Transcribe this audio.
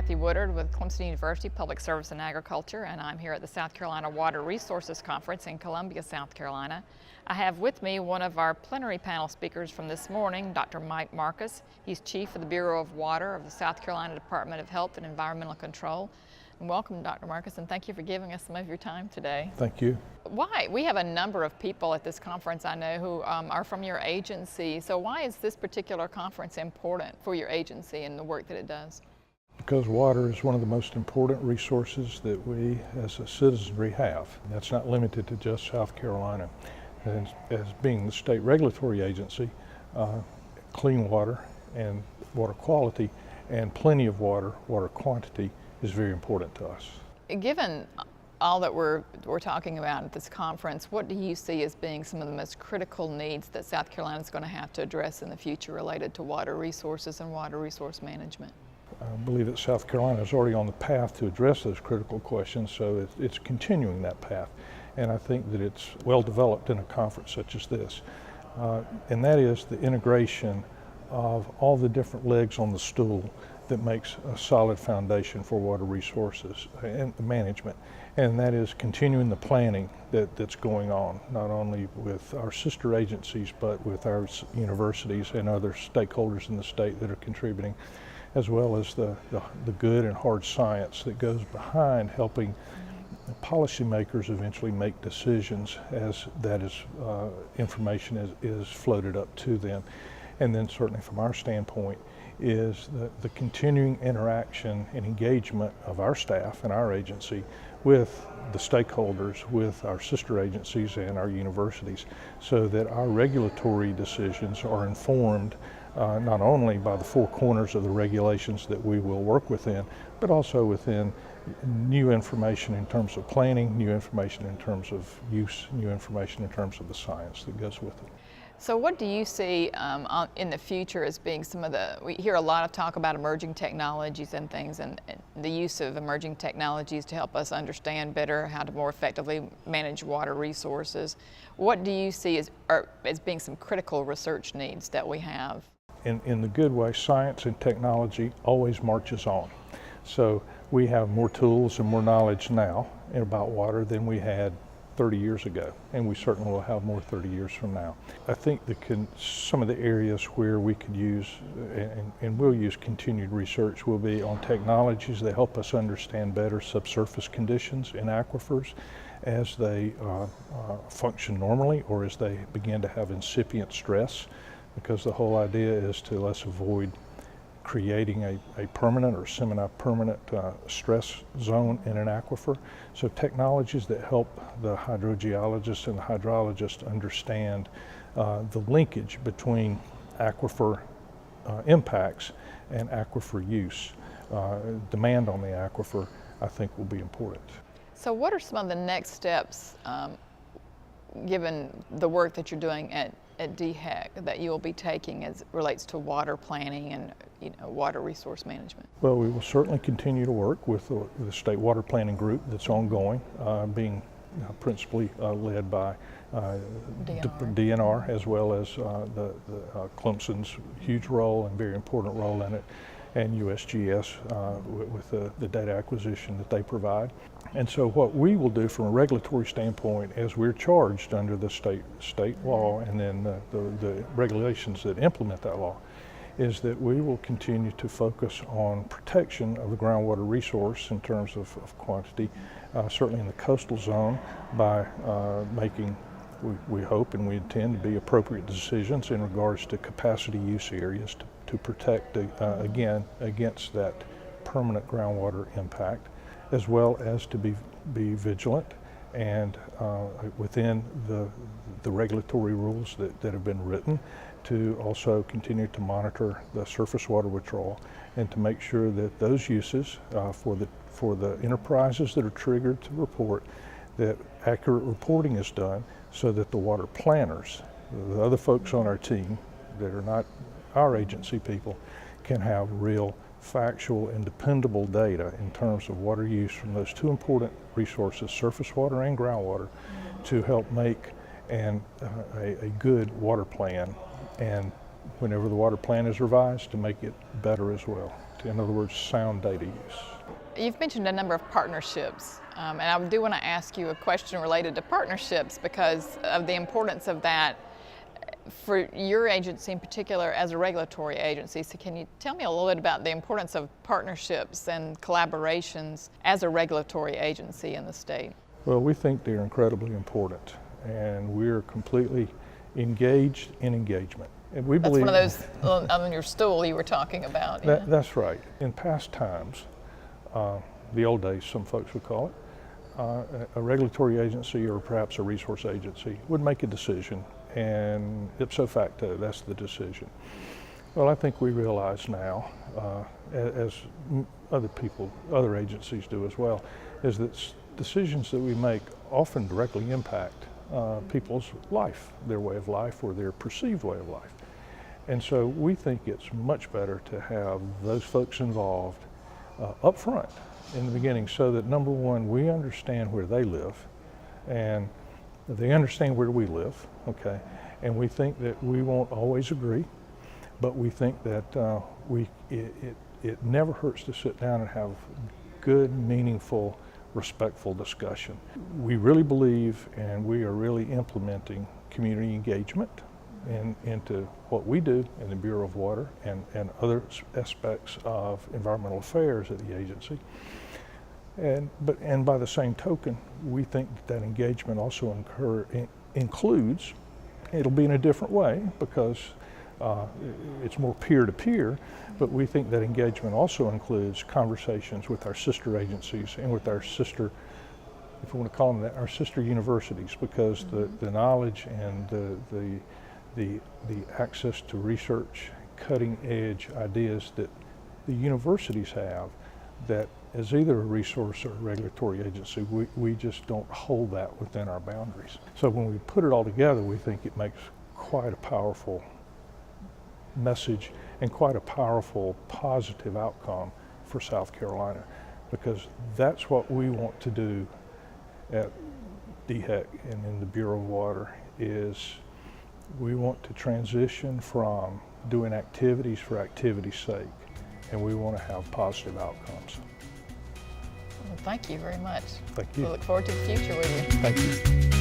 Kathy Woodard with Clemson University Public Service and Agriculture, and I'm here at the South Carolina Water Resources Conference in Columbia, South Carolina. I have with me one of our plenary panel speakers from this morning, Dr. Mike Marcus. He's Chief of the Bureau of Water of the South Carolina Department of Health and Environmental Control. And welcome, Dr. Marcus, and thank you for giving us some of your time today. Thank you. Why? We have a number of people at this conference I know who are from your agency. So why is this particular conference important for your agency and the work that it does? Because water is one of the most important resources that we as a citizenry have. That's not limited to just South Carolina. And as being the state regulatory agency, clean water and water quality and plenty of water quantity is very important to us. Given all that we're talking about at this conference, what do you see as being some of the most critical needs that South Carolina is going to have to address in the future related to water resources and water resource management? I believe that South Carolina is already on the path to address those critical questions, so it's continuing that path. And I think that it's well developed in a conference such as this. And that is the integration of all the different legs on the stool that makes a solid foundation for water resources and management. And that is continuing the planning that's going on, not only with our sister agencies, but with our universities and other stakeholders in the state that are contributing, as well as the good and hard science that goes behind helping policymakers eventually make decisions as that is information is floated up to them. And then certainly from our standpoint is the continuing interaction and engagement of our staff and our agency with the stakeholders, with our sister agencies and our universities, so that our regulatory decisions are informed not only by the four corners of the regulations that we will work within, but also within new information in terms of planning, new information in terms of use, new information in terms of the science that goes with it. So what do you see in the future as being some of we hear a lot of talk about emerging technologies and things, and the use of emerging technologies to help us understand better how to more effectively manage water resources. What do you see as being some critical research needs that we have? In the good way, science and technology always marches on. So we have more tools and more knowledge now about water than we had 30 years ago, and we certainly will have more 30 years from now. I think some of the areas where we could use and will use continued research will be on technologies that help us understand better subsurface conditions in aquifers as they function normally or as they begin to have incipient stress, because the whole idea is to let's avoid creating a permanent or semi-permanent stress zone in an aquifer. So technologies that help the hydrogeologists and the hydrologists understand the linkage between aquifer impacts and aquifer use. Demand on the aquifer, I think, will be important. So what are some of the next steps, given the work that you're doing at DHEC, that you will be taking as it relates to water planning and water resource management? Well, we will certainly continue to work with the state water planning group that's ongoing, being principally led by DNR, as well as the Clemson's huge role and very important role in it, and USGS with the data acquisition that they provide. And so what we will do from a regulatory standpoint, as we're charged under the state law and then the regulations that implement that law, is that we will continue to focus on protection of the groundwater resource in terms of quantity, certainly in the coastal zone, by making, we hope and we intend to be appropriate decisions in regards to capacity use areas to protect, again, against that permanent groundwater impact, as well as to be vigilant and within the regulatory rules that have been written, to also continue to monitor the surface water withdrawal and to make sure that those uses for the enterprises that are triggered to report, that accurate reporting is done so that the water planners, the other folks on our team that are not our agency people, can have real factual and dependable data in terms of water use from those two important resources, surface water and groundwater, to help make a good water plan and whenever the water plan is revised, to make it better as well. In other words, sound data use. You've mentioned a number of partnerships, and I do want to ask you a question related to partnerships because of the importance of that for your agency in particular as a regulatory agency. So can you tell me a little bit about the importance of partnerships and collaborations as a regulatory agency in the state? Well, we think they're incredibly important, and we're completely engaged in engagement. And we believe that's one of those on your stool you were talking about. Yeah. That's right. In past times, the old days, some folks would call it, a regulatory agency or perhaps a resource agency would make a decision, and ipso facto, that's the decision. Well, I think we realize now, as other agencies do as well, is that decisions that we make often directly impact people's life, their way of life or their perceived way of life. And so we think it's much better to have those folks involved up front in the beginning so that, number one, we understand where they live and they understand where we live, okay? And we think that we won't always agree, but we think that it never hurts to sit down and have good, meaningful, respectful discussion. We really believe, and we are really implementing community engagement into what we do in the Bureau of Water and other aspects of environmental affairs at the agency. And by the same token, we think that engagement also includes, it'll be in a different way because it's more peer-to-peer, but we think that engagement also includes conversations with our sister agencies and with our sister, if we want to call them that, our sister universities, because the knowledge and the access to research, cutting-edge ideas that the universities have, that as either a resource or a regulatory agency, we just don't hold that within our boundaries. So when we put it all together, we think it makes quite a powerful message and quite a powerful positive outcome for South Carolina, because that's what we want to do at DHEC and in the Bureau of Water. Is we want to transition from doing activities for activity's sake, and we want to have positive outcomes. Well, thank you very much. Thank you. We look forward to the future with you. Thank you.